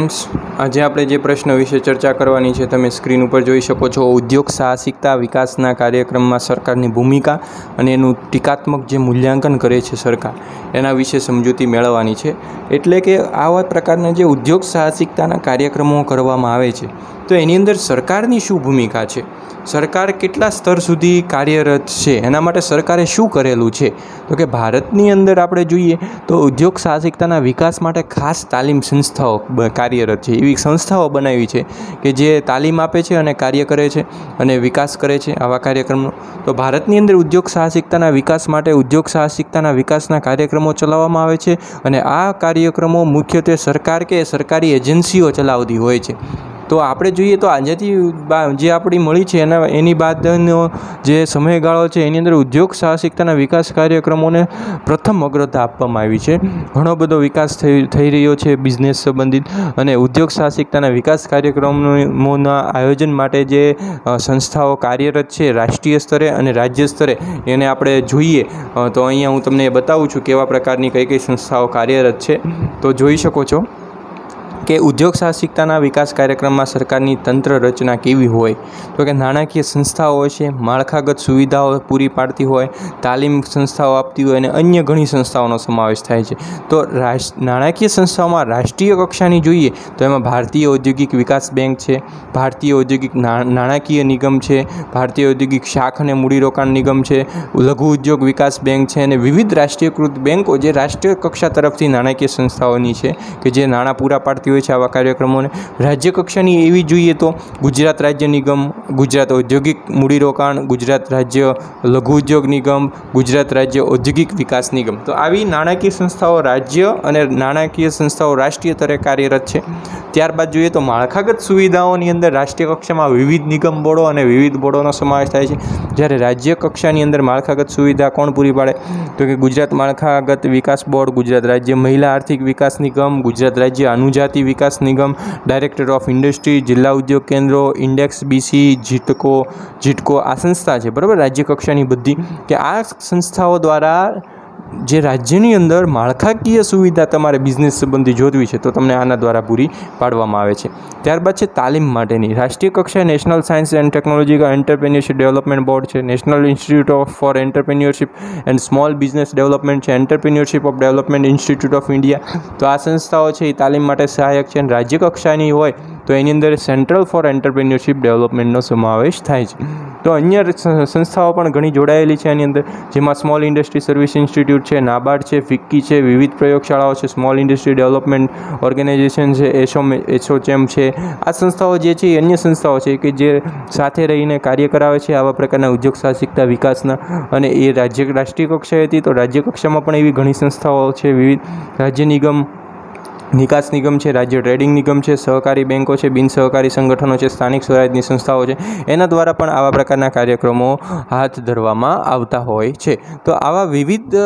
Friends, આજે આપણે જે પ્રશ્ન વિશે ચર્ચા કરવાની છે તમે સ્ક્રીન ઉપર જોઈ શકો છો. ઉદ્યોગ સાહસિકતા વિકાસના કાર્યક્રમમાં સરકારની ભૂમિકા અને એનું ટીકાત્મક જે મૂલ્યાંકન કરે છે સરકાર, એના વિશે સમજૂતી મેળવવાની છે. એટલે કે આવા પ્રકારના જે ઉદ્યોગ સાહસિકતાના કાર્યક્રમો કરવામાં આવે છે તો એની અંદર સરકારની શું ભૂમિકા છે, સરકાર કેટલા સ્તર સુધી કાર્યરત છે, એના માટે સરકારે શું કરેલું છે. તો કે ભારતની અંદર આપણે જોઈએ તો ઉદ્યોગ સાહસિકતાના વિકાસ માટે ખાસ તાલીમ સંસ્થાઓ કાર્યરત છે. એવી સંસ્થાઓ બનાવી છે કે જે તાલીમ આપે છે અને કાર્ય કરે છે અને વિકાસ કરે છે આવા કાર્યક્રમનો. તો ભારતની અંદર ઉદ્યોગ સાહસિકતાના વિકાસ માટે ઉદ્યોગ સાહસિકતાના વિકાસના કાર્યક્રમો ચલાવવામાં આવે છે અને આ કાર્યક્રમો મુખ્યત્વે સરકાર કે સરકારી એજન્સીઓ ચલાવતી હોય છે. તો આપણે જોઈએ તો આઝાદી જે આપણી મળી છે એની બાદનો જે સમયગાળો છે એની અંદર ઉદ્યોગ સાહસિકતાના વિકાસ કાર્યક્રમોને પ્રથમ અગ્રતા આપવામાં આવી છે. ઘણો બધો વિકાસ થઈ રહ્યો છે બિઝનેસ સંબંધિત, અને ઉદ્યોગ સાહસિકતાના વિકાસ કાર્યક્રમોના આયોજન માટે જે સંસ્થાઓ કાર્યરત છે રાષ્ટ્રીય સ્તરે અને રાજ્ય સ્તરે, એને આપણે જોઈએ તો અહીંયા હું તમને બતાવું છું કેવા પ્રકારની કઈ સંસ્થાઓ કાર્યરત છે. તો જોઈ શકો છો કે ઉદ્યોગ સાહસિકતાના વિકાસ કાર્યક્રમમાં સરકારની તંત્ર રચના કેવી હોય. તો કે નાણાકીય સંસ્થાઓ હોય છે, માળખાગત સુવિધાઓ પૂરી પાડતી હોય, તાલીમ સંસ્થાઓ આપતી હોય અને અન્ય ઘણી સંસ્થાઓનો સમાવેશ થાય છે. તો નાણાકીય સંસ્થાઓમાં રાષ્ટ્રીય કક્ષાની જોઈએ તો એમાં ભારતીય ઔદ્યોગિક વિકાસ બેંક છે, ભારતીય ઔદ્યોગિક નાણાકીય નિગમ છે, ભારતીય ઔદ્યોગિક શાખ અને મૂડીરોકાણ નિગમ છે, લઘુ ઉદ્યોગ વિકાસ બેંક છે અને વિવિધ રાષ્ટ્રીયકૃત બેંકો જે રાષ્ટ્રીય કક્ષા તરફથી નાણાકીય સંસ્થાઓની છે કે જે નાણાં પૂરા પાડતી હોય છે આવા કાર્યક્રમોને. રાજ્ય કક્ષાની એવી જોઈએ તો ગુજરાત રાજ્ય નિગમ, ગુજરાત ઔદ્યોગિક મૂડીરોકાણ, ગુજરાત રાજ્ય લઘુ ઉદ્યોગ નિગમ, ગુજરાત રાજ્ય ઔદ્યોગિક વિકાસ નિગમ. તો આવી નાણાકીય સંસ્થાઓ રાજ્ય અને નાણાકીય સંસ્થાઓ રાષ્ટ્રીય સ્તરે કાર્યરત છે. ત્યારબાદ જોઈએ તો માળખાગત સુવિધાઓની અંદર રાષ્ટ્રીય કક્ષામાં વિવિધ નિગમ બોર્ડો અને વિવિધ બોર્ડોનો સમાવેશ થાય છે. જ્યારે રાજ્ય કક્ષાની અંદર માળખાગત સુવિધા કોણ પૂરી પાડે તો કે ગુજરાત માળખાગત વિકાસ બોર્ડ, ગુજરાત રાજ્ય મહિલા આર્થિક વિકાસ નિગમ, ગુજરાત રાજ્ય અનુજાતિ વિકાસ નિગમ, ડાયરેક્ટર ઓફ ઇન્ડસ્ટ્રી, જિલ્લા ઉદ્યોગ કેન્દ્રો, ઇન્ડેક્સ બીસી, જીટકો આ સંસ્થા છે, બરાબર, રાજ્ય કક્ષાની બધી. કે આ સંસ્થાઓ દ્વારા જે રાજ્યની અંદર માળખાકીય સુવિધા તમારે બિઝનેસ સંબંધી જોતવી છે તો તમને આના દ્વારા પૂરી પાડવામાં આવે છે. ત્યારબાદ છે તાલીમ માટેની રાષ્ટ્રીય કક્ષાએ national science and technology entrepreneurship development board છે, national institute for entrepreneurship and small business development છે, entrepreneurship of development institute of India. તો આ સંસ્થાઓ છે એ તાલીમ માટે સહાયક છે. અને રાજ્ય કક્ષાની હોય તો એની અંદર સેન્ટ્રલ ફોર એન્ટરપ્રેન્યોરશિપ ડેવલપમેન્ટનો સમાવેશ થાય છે. તો અન્ય સંસ્થાઓ પણ ઘણી જોડાયેલી છે આની અંદર, જેમાં સ્મોલ ઇન્ડસ્ટ્રી સર્વિસ ઇન્સ્ટિટ્યૂટ છે, નાબાર્ડ છે, ફિક્કી છે, વિવિધ પ્રયોગશાળાઓ છે, સ્મોલ ઇન્ડસ્ટ્રી ડેવલપમેન્ટ ઓર્ગેનાઇઝેશન છે, એસોચેમ છે. આ સંસ્થાઓ જે છે એ અન્ય સંસ્થાઓ છે કે જે સાથે રહીને કાર્ય કરાવે છે આવા પ્રકારના ઉદ્યોગ સાહસિકતા વિકાસના. અને એ રાષ્ટ્રીય કક્ષાએ હતી તો રાજ્ય કક્ષામાં પણ એવી ઘણી સંસ્થાઓ છે, વિવિધ રાજ્ય નિગમ નિકાસ નિગમ છે, રાજ્ય ટ્રેડિંગ નિગમ છે, સહકારી બેન્કો છે, બિન સહકારી સંગઠનો છે, સ્થાનિક સ્વરાજની સંસ્થાઓ છે. એના દ્વારા પણ આવા પ્રકારના કાર્યક્રમો હાથ ધરવામાં આવતા હોય છે. તો આવા વિવિધ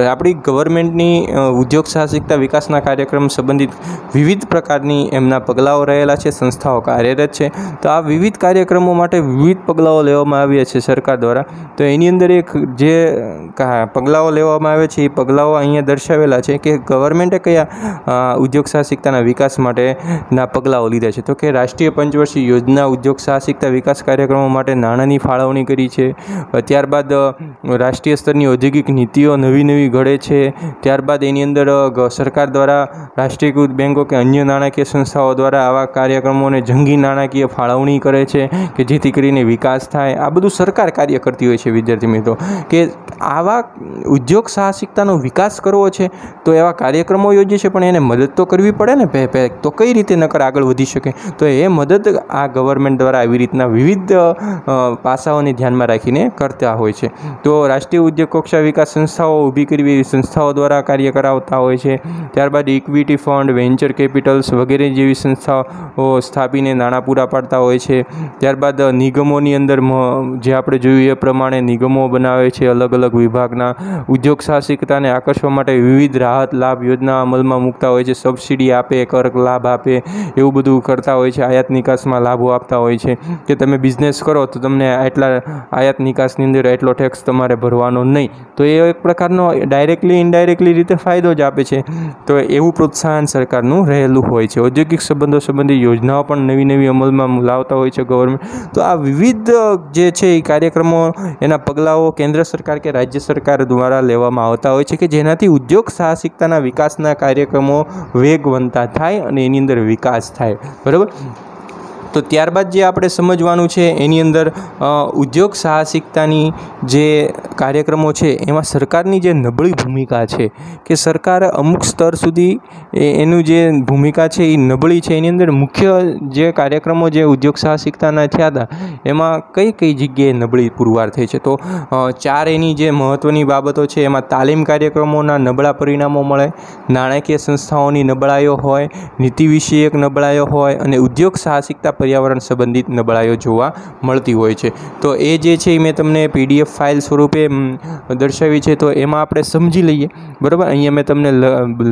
આપણી ગવર્મેન્ટની ઉદ્યોગ સાહસિકતા વિકાસના કાર્યક્રમ સંબંધિત વિવિધ પ્રકારની એમના પગલાઓ રહેલા છે, સંસ્થાઓ કાર્યરત છે. તો આ વિવિધ કાર્યક્રમો માટે વિવિધ પગલાઓ લેવામાં આવ્યા છે સરકાર દ્વારા. તો એની અંદર એક જે પગલાઓ લેવામાં આવે છે એ પગલાઓ અહીંયા દર્શાવેલા છે કે ગવર્મેન્ટે કયા ઉદ્યોગ સાહસિકતાના વિકાસ માટેના પગલાઓ લીધા છે. તો કે રાષ્ટ્રીય પંચવર્ષીય યોજના ઉદ્યોગ સાહસિકતા વિકાસ કાર્યક્રમો માટે નાણાંની ફાળવણી કરી છે. ત્યારબાદ રાષ્ટ્રીય સ્તરની ઔદ્યોગિક નીતિઓ નવી ઘડે છે. ત્યારબાદ એની અંદર સરકાર દ્વારા રાષ્ટ્રીયકૃત બેન્કો કે અન્ય નાણાકીય સંસ્થાઓ દ્વારા આવા કાર્યક્રમોને જંગી નાણાકીય ફાળવણી કરે છે કે જેથી કરીને વિકાસ થાય. આ બધું સરકાર કાર્ય કરતી હોય છે વિદ્યાર્થી મિત્રો. કે આવા ઉદ્યોગ સાહસિકતાનો વિકાસ કરવો છે તો એવા કાર્યક્રમો યોજે છે, પણ એને મદદ તો કરવી પડે ને તો કઈ રીતે નકર આગળ વધી શકે. તો એ મદદ આ ગવર્મેન્ટ દ્વારા આવી રીતના વિવિધ પાસાઓને ધ્યાનમાં રાખીને કરતા હોય છે. તો રાષ્ટ્રીય ઉદ્યોગ કક્ષા વિકાસ સંસ્થાઓ ઊભી કરવી એવી સંસ્થાઓ દ્વારા કાર્ય કરાવતા હોય છે. ત્યારબાદ ઇક્વિટી ફંડ, વેન્ચર કેપિટલ્સ વગેરે જેવી સંસ્થાઓ સ્થાપીને નાણાં પૂરા પાડતા હોય છે. ત્યારબાદ નિગમોની અંદર જે આપણે જોયું એ પ્રમાણે નિગમો બનાવે છે અલગ અલગ વિભાગના. ઉદ્યોગ સાહસિકતાને આકર્ષવા માટે વિવિધ રાહત લાભ યોજના અમલમાં મૂકતા હોય હોય છે, સબસિડી આપે, કર લાભ આપે, એવું બધું કરતા હોય છે. આયાત નિકાસમાં લાભો આપતા હોય છે કે તમે બિઝનેસ કરો તો તમને આટલા આયાત નિકાસની અંદર એટલો ટેક્સ તમારે ભરવાનો નહીં. તો એ એક પ્રકારનો ડાયરેક્ટલી ઇનડાયરેક્ટલી રીતે ફાયદો જ આપે છે. તો એવું પ્રોત્સાહન સરકારનું રહેલું હોય છે. ઔદ્યોગિક સંબંધો સંબંધી યોજનાઓ પણ નવી નવી અમલમાં લાવતા હોય છે ગવર્મેન્ટ. તો આ વિવિધ જે છે એ કાર્યક્રમો, એના પગલાઓ કેન્દ્ર સરકાર કે રાજ્ય સરકાર દ્વારા લેવામાં આવતા હોય છે કે જેનાથી ઉદ્યોગ સાહસિકતાના વિકાસના કાર્યક્રમો વેગવંતા થાય અને એની અંદર વિકાસ થાય. બરાબર. તો ત્યારબાદ જે આપણે સમજવાનું છે એની અંદર ઉદ્યોગ સાહસિકતાની જે કાર્યક્રમો છે એમાં સરકારની જે નબળી ભૂમિકા છે કે સરકાર અમુક સ્તર સુધી એનું જે ભૂમિકા છે એ નબળી છે. એની અંદર મુખ્ય જે કાર્યક્રમો જે ઉદ્યોગ સાહસિકતાના થયા હતા એમાં કઈ કઈ જગ્યાએ નબળી પુરવાર થઈ છે. તો 4 એની જે મહત્ત્વની બાબતો છે એમાં તાલીમ કાર્યક્રમોના નબળા પરિણામો મળે, નાણાકીય સંસ્થાઓની નબળાઈઓ હોય, નીતિ વિષયક નબળાઈઓ હોય અને ઉદ્યોગ સાહસિકતા પર્યાવરણ સંબંધિત નબળાઈઓ જોવા મળતી હોય છે. તો એ જે છે એ મેં તમને PDF ફાઇલ સ્વરૂપે દર્શાવી છે. તો એમાં આપણે સમજી લઈએ. બરાબર. અહીંયા મેં તમને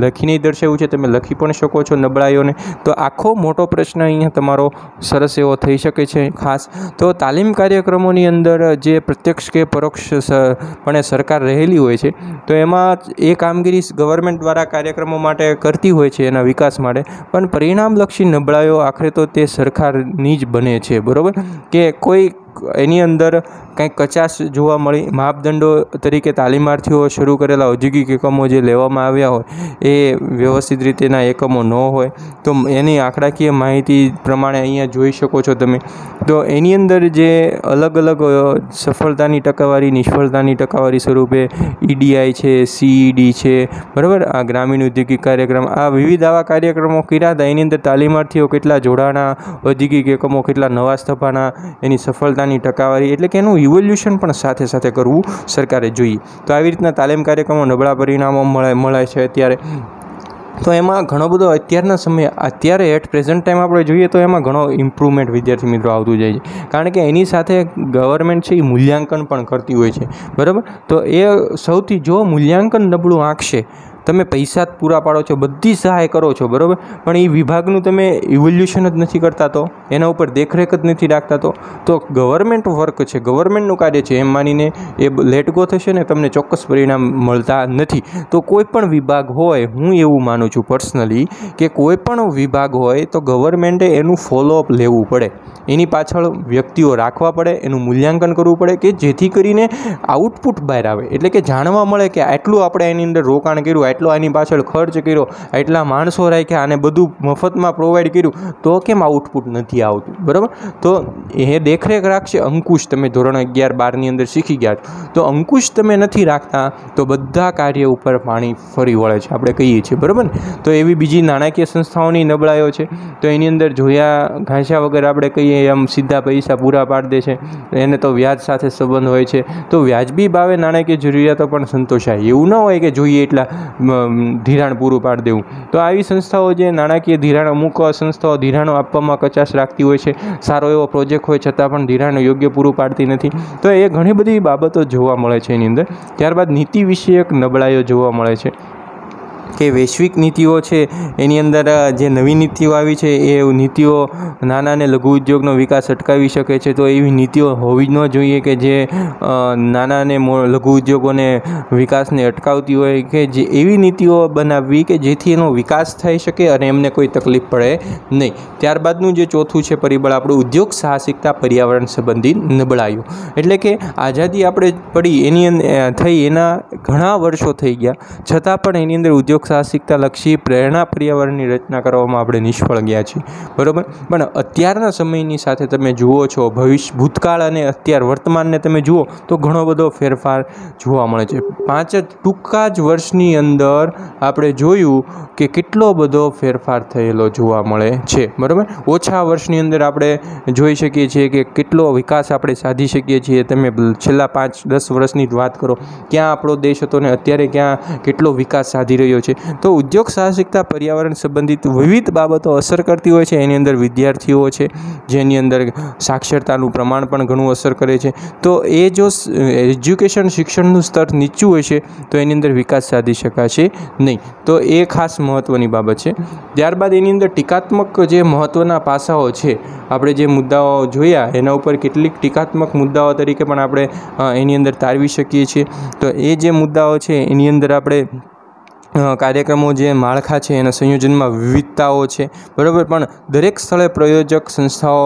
લખીને દર્શાવ્યું છે, તમે લખી પણ શકો છો નબળાઈઓને. તો આખો મોટો પ્રશ્ન અહીંયા તમારો સરસ એવો થઈ શકે છે. ખાસ તો તાલીમ કાર્યક્રમોની અંદર જે પ્રત્યક્ષ કે પરોક્ષ પણ સરકાર રહેલી હોય છે તો એમાં એ કામગીરી ગવર્મેન્ટ દ્વારા કાર્યક્રમો માટે કરતી હોય છે એના વિકાસ માટે, પણ પરિણામલક્ષી નબળાઈઓ આખરે તો તે સરકારની જ બને છે. બરાબર. કે કોઈ એની અંદર કંઈક કચાશ જોવા મળી. માપદંડો તરીકે તાલીમાર્થીઓ શરૂ કરેલા ઔદ્યોગિક એકમો જે લેવામાં આવ્યા હોય એ વ્યવસ્થિત રીતેના એકમો ન હોય તો એની આંકડાકીય માહિતી પ્રમાણે અહીંયા જોઈ શકો છો તમે. તો એની અંદર જે અલગ અલગ સફળતાની ટકાવારી, નિષ્ફળતાની ટકાવારી સ્વરૂપે EDI છે, CED છે, બરાબર, આ ગ્રામીણ ઔદ્યોગિક કાર્યક્રમ, આ વિવિધ આવા કાર્યક્રમો કર્યા હતા. એની અંદર તાલીમાર્થીઓ કેટલા જોડાણા, ઔદ્યોગિક એકમો કેટલા નવા સ્થપાના, એની સફળતાની ટકાવારી, એટલે કે એનું ઇવોલ્યુશન પણ સાથે સાથે કરવું સરકારે જોઈએ. તો આવી રીતના તાલીમ કાર્યક્રમો નબળા પરિણામો મળે છે અત્યારે. તો એમાં ઘણો બધો અત્યારે એટ પ્રેઝન્ટ ટાઈમ આપણે જોઈએ તો એમાં ઘણો ઇમ્પ્રુવમેન્ટ વિદ્યાર્થી મિત્રો આવતું જાય છે. કારણ કે એની સાથે ગવર્મેન્ટ છે એ મૂલ્યાંકન પણ કરતી હોય છે. બરાબર. તો એ સૌથી, જો મૂલ્યાંકન નબળું આંકશે, તમે પૈસા જ પૂરા પાડો છો, બધી સહાય કરો છો, બરાબર, પણ એ વિભાગનું તમે ઇવોલ્યુશન જ નથી કરતા, તો એના ઉપર દેખરેખ જ નથી રાખતા, તો ગવર્મેન્ટ વર્ક છે, ગવર્મેન્ટનું કાર્ય છે એમ માનીને એ લેટ ગો થશે ને તમને ચોક્કસ પરિણામ મળતા નથી. તો કોઈ પણ વિભાગ હોય, હું એવું માનું છું પર્સનલી કે કોઈ પણ વિભાગ હોય તો ગવર્મેન્ટે એનું ફોલોઅપ લેવું પડે, એની પાછળ વ્યક્તિઓ રાખવા પડે, એનું મૂલ્યાંકન કરવું પડે કે જેથી કરીને આઉટપુટ બહાર આવે. એટલે કે જાણવા મળે કે આટલું આપણે એની અંદર રોકાણ કર્યું, આટલો આની પાછળ ખર્ચ કર્યો, આટલા માણસો રાખ્યા અને બધું મફતમાં પ્રોવાઈડ કર્યું, તો કેમ આઉટપુટ નથી આવતું. બરાબર. તો એ દેખરેખ રાખશે અંકુશ. તમે ધોરણ 11-12ની અંદર શીખી ગયા તો અંકુશ તમે નથી રાખતા તો બધા કાર્ય ઉપર પાણી ફરી વળે છે, આપણે કહીએ છીએ. બરાબર ને. તો એવી બીજી નાણાકીય સંસ્થાઓની નબળાઈઓ છે. તો એની અંદર જોયા ઘાંસ્યા વગર આપણે કહીએ એમ સીધા પૈસા પૂરા પાડી દે છે, એને તો વ્યાજ સાથે સંબંધ હોય છે. તો વ્યાજબી ભાવે નાણાકીય જરૂરિયાતો પણ સંતોષાય, એવું ન હોય કે જોઈએ એટલા ધિરાણ પૂરું પાડી દેવું. તો આવી સંસ્થાઓ જે નાણાકીય ધિરાણ, અમુક સંસ્થાઓ ધિરાણો આપવામાં કચાશ રાખતી હોય છે, સારો એવો પ્રોજેક્ટ હોય છતાં પણ ધિરાણ યોગ્ય પૂરું પાડતી નથી. તો એ ઘણી બધી બાબતો જોવા મળે છે એની અંદર. ત્યારબાદ નીતિ વિષયક નબળાઈઓ જોવા મળે છે કે વૈશ્વિક નીતિઓ છે એની અંદર જે નવી નીતિઓ આવી છે એ નીતિઓ નાના અને લઘુ ઉદ્યોગનો વિકાસ અટકાવી શકે છે. તો એવી નીતિઓ હોવી ન જોઈએ કે જે નાના અને લઘુ ઉદ્યોગોને વિકાસને અટકાવતી હોય, કે જે એવી નીતિઓ બનાવવી કે જેથી એનો વિકાસ થઈ શકે અને એમને કોઈ તકલીફ પડે નહીં. ત્યારબાદનું જે ચોથું છે પરિબળ આપણું ઉદ્યોગ સાહસિકતા પર્યાવરણ સંબંધિત નબળાઈઓ. એટલે કે આઝાદી આપણે પડી એના ઘણા વર્ષો થઈ ગયા છતાં પણ એની અંદર ઉદ્યોગ સાહસિકતા લક્ષી પ્રેરણા પર્યાવરણની રચના કરવામાં આપણે નિષ્ફળ ગયા છીએ. બરાબર. પણ અત્યારના સમયની સાથે તમે જુઓ છો, ભૂતકાળ અને વર્તમાનને તમે જુઓ તો ઘણો બધો ફેરફાર જોવા મળે છે. ટૂંકા જ વર્ષની અંદર આપણે જોયું કે કેટલો બધો ફેરફાર થયેલો જોવા મળે છે. બરાબર. ઓછા વર્ષની અંદર આપણે જોઈ શકીએ છીએ કે કેટલો વિકાસ આપણે સાધી શકીએ છીએ. તમે છેલ્લા 5-10 વર્ષની જ વાત કરો, ક્યાં આપણો દેશ હતો ને અત્યારે ક્યાં કેટલો વિકાસ સાધી રહ્યો છે। તો ઉદ્યોગ સાહસિકતા પર્યાવરણ સંબંધિત વિવિધ બાબતો અસર કરતી હોય છે। એની અંદર વિદ્યાર્થીઓ છે, જેની અંદર સાક્ષરતાનું પ્રમાણ પણ ઘણું અસર કરે છે। તો એ જો એજ્યુકેશન શિક્ષણનું સ્તર નીચું હોય છે તો એની અંદર વિકાસ સાધી શકાશે નહીં। તો એ ખાસ મહત્ત્વની બાબત છે। ત્યારબાદ એની અંદર ટીકાત્મક જે મહત્ત્વના પાસાઓ છે, આપણે જે મુદ્દાઓ જોયા એના ઉપર કેટલીક ટીકાત્મક મુદ્દાઓ તરીકે પણ આપણે એની અંદર તારવી શકીએ છીએ। તો એ જે મુદ્દાઓ છે એની અંદર આપણે કાર્યક્રમો જે માળખા છે એના સંયોજનમાં વિવિધતાઓ છે, બરાબર, પણ દરેક સ્થળે પ્રયોજક સંસ્થાઓ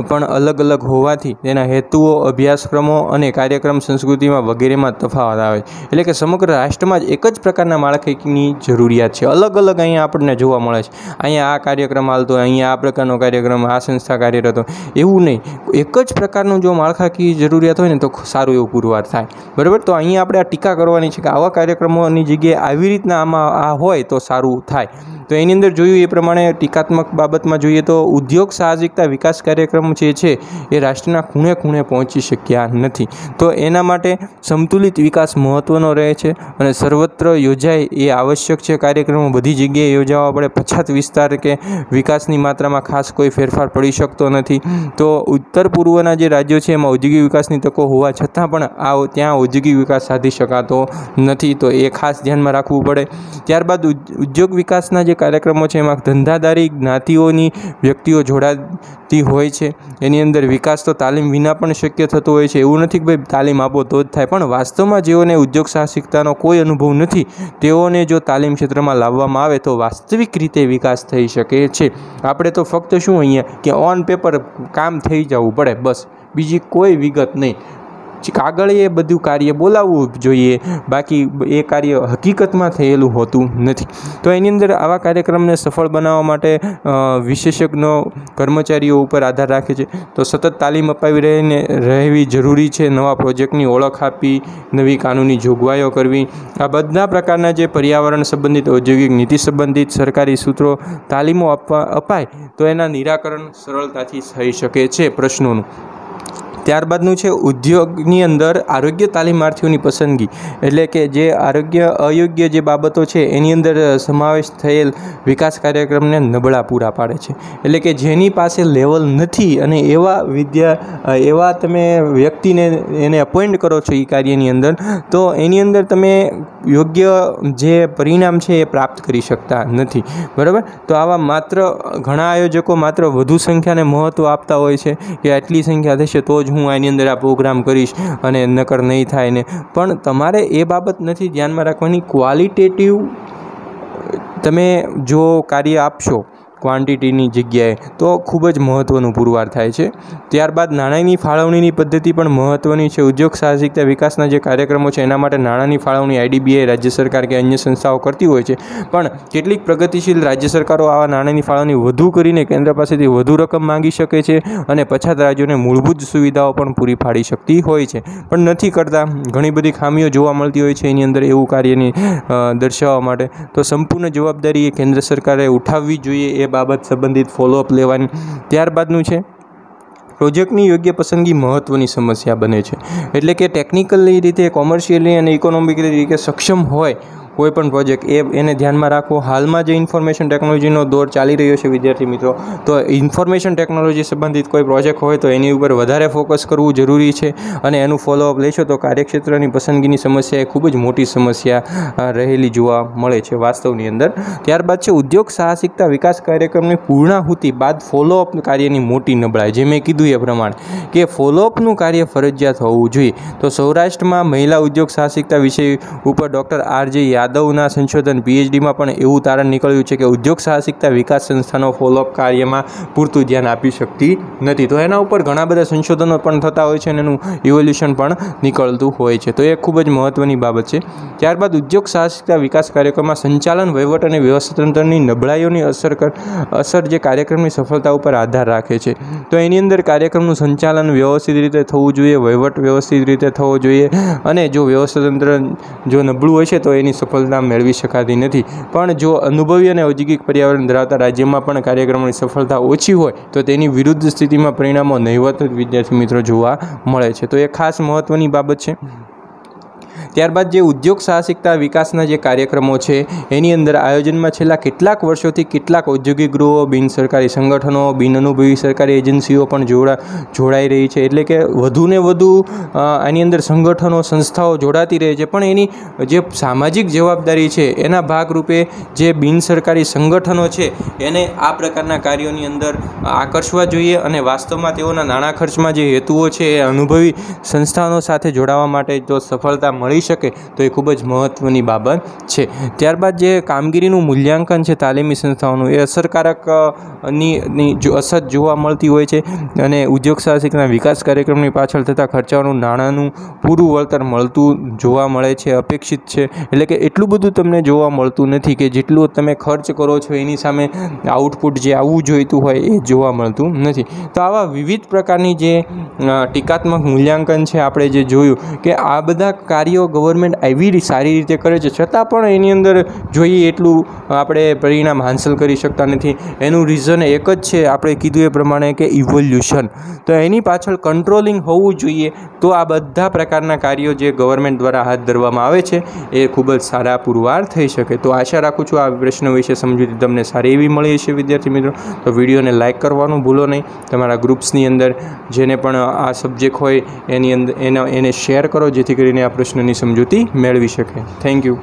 પણ અલગ અલગ હોવાથી તેના હેતુઓ, અભ્યાસક્રમો અને કાર્યક્રમ સંસ્કૃતિમાં વગેરેમાં તફાવત આવે છે। એટલે કે સમગ્ર રાષ્ટ્રમાં જ એક જ પ્રકારના માળખાની જરૂરિયાત છે, અલગ અલગ અહીંયા આપણને જોવા મળે છે। અહીંયા આ કાર્યક્રમ હાલતો હોય, અહીંયા આ પ્રકારનો કાર્યક્રમ, આ સંસ્થા કાર્યરત હોય, એવું નહીં, એક જ પ્રકારનું જો માળખાકીય જરૂરિયાત હોય ને તો સારું એવું પુરવાર થાય, બરાબર। તો અહીંયા આપણે આ ટીકા કરવાની છે કે આવા કાર્યક્રમોની જગ્યાએ આવી રીતના આ હોય તો સારું થાય। તો એની અંદર જોયું એ પ્રમાણે ટીકાત્મક બાબતમાં જોઈએ તો ઉદ્યોગ સાહસિકતા વિકાસ કાર્યક્રમ જે છે એ રાષ્ટ્રના ખૂણે ખૂણે પહોંચી શક્યા નથી। તો એના માટે સંતુલિત વિકાસ મહત્ત્વનો રહે છે અને સર્વત્ર યોજાય એ આવશ્યક છે। કાર્યક્રમો બધી જગ્યાએ યોજાવા પડે, પછાત વિસ્તાર કે વિકાસની માત્રામાં ખાસ કોઈ ફેરફાર પડી શકતો નથી। તો ઉત્તર પૂર્વના જે રાજ્યો છે એમાં ઔદ્યોગિક વિકાસની તકો હોવા છતાં પણ ત્યાં ઔદ્યોગિક વિકાસ સાધી શકાતો નથી। તો એ ખાસ ધ્યાનમાં રાખવું પડે। ત્યારબાદ ઉદ્યોગ વિકાસના જે કાર્યક્રમો છે એમાં ધંધાદારી જ્ઞાતિઓની વ્યક્તિઓ જોડાતી હોય છે। એની અંદર વિકાસ તો તાલીમ વિના પણ શક્ય થતો હોય છે। એવું નથી કે ભાઈ તાલીમ આપો તો જ થાય, પણ વાસ્તવમાં જેઓને ઉદ્યોગ સાહસિકતાનો કોઈ અનુભવ નથી તેઓને જો તાલીમ ક્ષેત્રમાં લાવવામાં આવે તો વાસ્તવિક રીતે વિકાસ થઈ શકે છે। આપણે તો ફક્ત શું અહીંયા કે ઓન પેપર કામ થઈ જવું પડે, બસ, બીજી કોઈ વિગત નહીં। કાગળ એ બધું કાર્ય બોલાવવું જોઈએ, બાકી એ કાર્ય હકીકતમાં થયેલું હોતું નથી। તો એની અંદર આવા કાર્યક્રમને સફળ બનાવવા માટે વિશેષજ્ઞો કર્મચારીઓ ઉપર આધાર રાખે છે। તો સતત તાલીમ અપાવી રહેવી જરૂરી છે, નવા પ્રોજેક્ટની ઓળખ આપી, નવી કાનૂની જોગવાઈઓ કરવી, આ બધા પ્રકારના જે પર્યાવરણ સંબંધિત, ઔદ્યોગિક નીતિ સંબંધિત સરકારી સૂત્રો તાલીમો અપાય તો એના નિરાકરણ સરળતાથી થઈ શકે છે પ્રશ્નોનું। ત્યારબાદનું છે ઉદ્યોગની અંદર આરોગ્ય તાલીમાર્થીઓની પસંદગી, એટલે કે જે અયોગ્ય જે બાબતો છે એની અંદર સમાવેશ થયેલ વિકાસ કાર્યક્રમને નબળા પૂરા પાડે છે। એટલે કે જેની પાસે લેવલ નથી અને એવા તમે વ્યક્તિને એને અપોઇન્ટ કરો છો એ કાર્યની અંદર, તો એની અંદર તમે યોગ્ય જે પરિણામ છે એ પ્રાપ્ત કરી શકતા નથી, બરાબર। તો આવા ઘણા આયોજકો માત્ર વધુ સંખ્યાને મહત્ત્વ આપતા હોય છે કે આટલી સંખ્યા થશે તો જ હું આની અંદર આ પ્રોગ્રામ કરીશ અને નકર નહીં થાય ને, પણ તમારે એ બાબત નથી ધ્યાનમાં રાખવાની। ક્વોલિટેટિવ તમે જો કાર્ય આપશો ક્વોન્ટિટીની જગ્યાએ તો ખૂબ જ મહત્ત્વનું પુરવાર થાય છે। ત્યારબાદ નાણાંની ફાળવણીની પદ્ધતિ પણ મહત્ત્વની છે। ઉદ્યોગ સાહસિકતા વિકાસના જે કાર્યક્રમો છે એના માટે નાણાંની ફાળવણી IDBI રાજ્ય સરકાર કે અન્ય સંસ્થાઓ કરતી હોય છે, પણ કેટલીક પ્રગતિશીલ રાજ્ય સરકારો આવા નાણાંની ફાળવણી વધુ કરીને કેન્દ્ર પાસેથી વધુ રકમ માંગી શકે છે અને પછાત રાજ્યોને મૂળભૂત સુવિધાઓ પણ પૂરી પાડી શકતી હોય છે, પણ નથી કરતા। ઘણી બધી ખામીઓ જોવા મળતી હોય છે એની અંદર એવું કાર્યની દર્શાવવા માટે। તો સંપૂર્ણ જવાબદારી એ કેન્દ્ર સરકારે ઉઠાવવી જોઈએ, એ બાબત સંબંધિત ફોલોઅપ લેવાની। ત્યારબાદનું છે પ્રોજેક્ટની યોગ્ય પસંદગી મહત્ત્વની સમસ્યા બને છે। એટલે કે ટેકનિકલી રીતે, કોમર્શિયલી અને ઇકોનોમિકલી રીતે સક્ષમ હોય કોઈ પણ પ્રોજેક્ટ એને ધ્યાનમાં રાખવો। હાલમાં જે ઇન્ફોર્મેશન ટેકનોલોજીનો દોર ચાલી રહ્યો છે વિદ્યાર્થી મિત્રો, તો ઇન્ફોર્મેશન ટેકનોલોજી સંબંધિત કોઈ પ્રોજેક્ટ હોય તો એની ઉપર વધારે ફોકસ કરવું જરૂરી છે અને એનું ફોલોઅપ લેશો તો કાર્યક્ષેત્રની પસંદગીની સમસ્યા એ ખૂબ જ મોટી સમસ્યા રહેલી જોવા મળે છે વાસ્તવની અંદર। ત્યારબાદ છે ઉદ્યોગ સાહસિકતા વિકાસ કાર્યક્રમની પૂર્ણાહુતિ બાદ ફોલોઅપ કાર્યની મોટી નબળાઈ। જે મેં કીધું એ પ્રમાણે કે ફોલોઅપનું કાર્ય ફરજિયાત હોવું જોઈએ। તો સૌરાષ્ટ્રમાં મહિલા ઉદ્યોગ સાહસિકતા વિષય ઉપર ડૉક્ટર RJ યાદવના સંશોધન PhDમાં પણ એવું તારણ નીકળ્યું છે કે ઉદ્યોગ સાહસિકતા વિકાસ સંસ્થાનો ફોલોઅપ કાર્યમાં પૂરતું ધ્યાન આપી શકતી નથી। તો એના ઉપર ઘણા બધા સંશોધનો પણ થતા હોય છે અને એનું ઇવોલ્યુશન પણ નીકળતું હોય છે, તો એ ખૂબ જ મહત્ત્વની બાબત છે। ત્યારબાદ ઉદ્યોગ સાહસિકતા વિકાસ કાર્યક્રમમાં સંચાલન, વહીવટ અને વ્યવસ્થાતંત્રની નબળાઈઓની અસર જે કાર્યક્રમની સફળતા ઉપર આધાર રાખે છે। તો એની અંદર કાર્યક્રમનું સંચાલન વ્યવસ્થિત રીતે થવું જોઈએ, વહીવટ વ્યવસ્થિત રીતે થવો જોઈએ, અને જો વ્યવસ્થાતંત્ર જો નબળું હોય છે તો એની સફળતા મેળવી શકાતી નથી। પણ જો અનુભવી અને ઔદ્યોગિક પર્યાવરણ ધરાવતા રાજ્યમાં પણ કાર્યક્રમોની સફળતા ઓછી હોય તો તેની વિરુદ્ધ સ્થિતિમાં પરિણામો નહિવત વિદ્યાર્થી મિત્રો જોવા મળે છે, તો એ ખાસ મહત્ત્વની બાબત છે। ત્યારબાદ જે ઉદ્યોગ સાહસિકતા વિકાસના જે કાર્યક્રમો છે એની અંદર આયોજનમાં છેલ્લા કેટલાક વર્ષોથી કેટલાક ઔદ્યોગિક ગૃહો, બિન સરકારી સંગઠનો, બિન અનુભવી સરકારી એજન્સીઓ પણ જોડાઈ રહી છે. એટલે કે વધુને વધુ આની અંદર સંગઠનો, સંસ્થાઓ જોડાતી રહે છે. પણ એની જે સામાજિક જવાબદારી છે એના ભાગરૂપે જે બિન સરકારી સંગઠનો છે એને આ પ્રકારના કાર્યોની અંદર આકર્ષવા જોઈએ અને વાસ્તવમાં તેઓના નાણાં ખર્ચમાં જે હેતુઓ છે એ અનુભવી સંસ્થાનો સાથે જોડાવા માટે જો સફળતા મળી શકે તો એ ખૂબ જ મહત્ત્વની બાબત છે. ત્યારબાદ જે કામગીરીનું મૂલ્યાંકન છે તાલીમી સંસ્થાઓનું, એ અસરકારકની અસર જોવા મળતી હોય છે અને ઉદ્યોગ સાહસિકના વિકાસ કાર્યક્રમની પાછળ થતા ખર્ચાઓનું નાણાંનું પૂરું વળતર મળતું જોવા મળે છે, અપેક્ષિત છે. એટલે કે એટલું બધું તમને જોવા મળતું નથી કે જેટલું તમે ખર્ચ કરો છો એની સામે આઉટપુટ જે આવવું જોઈતું હોય એ જોવા મળતું નથી. તો આવા વિવિધ પ્રકારની જે ટીકાત્મક મૂલ્યાંકન છે આપણે જે જોયું કે આ બધા કાર્યો ગવર્મેન્ટ એવી સારી રીતે કરે છે છતાં પણ એની અંદર જોઈએ એટલું આપણે પરિણામ હાંસલ કરી શકતા નથી. એનું રીઝન એક જ છે, આપણે કીધું એ પ્રમાણે કે ઇવોલ્યુશન. તો એની પાછળ કંટ્રોલિંગ હોવું જોઈએ તો આ બધા પ્રકારના કાર્યો જે ગવર્મેન્ટ દ્વારા હાથ ધરવામાં આવે છે એ ખૂબ જ સારા પુરવાર થઈ શકે. તો આશા રાખું છું આ પ્રશ્ન વિશે સમજૂતી તમને સારી એવી મળી હશે વિદ્યાર્થી મિત્રો. તો વિડીયોને લાઇક કરવાનું ભૂલો નહીં. તમારા ગ્રુપ્સની અંદર જેને પણ આ સબ્જેક્ટ હોય એની અંદર એને શેર કરો જેથી કરીને આ પ્રશ્નની સમજૂતી મેળવી શકે. Thank you.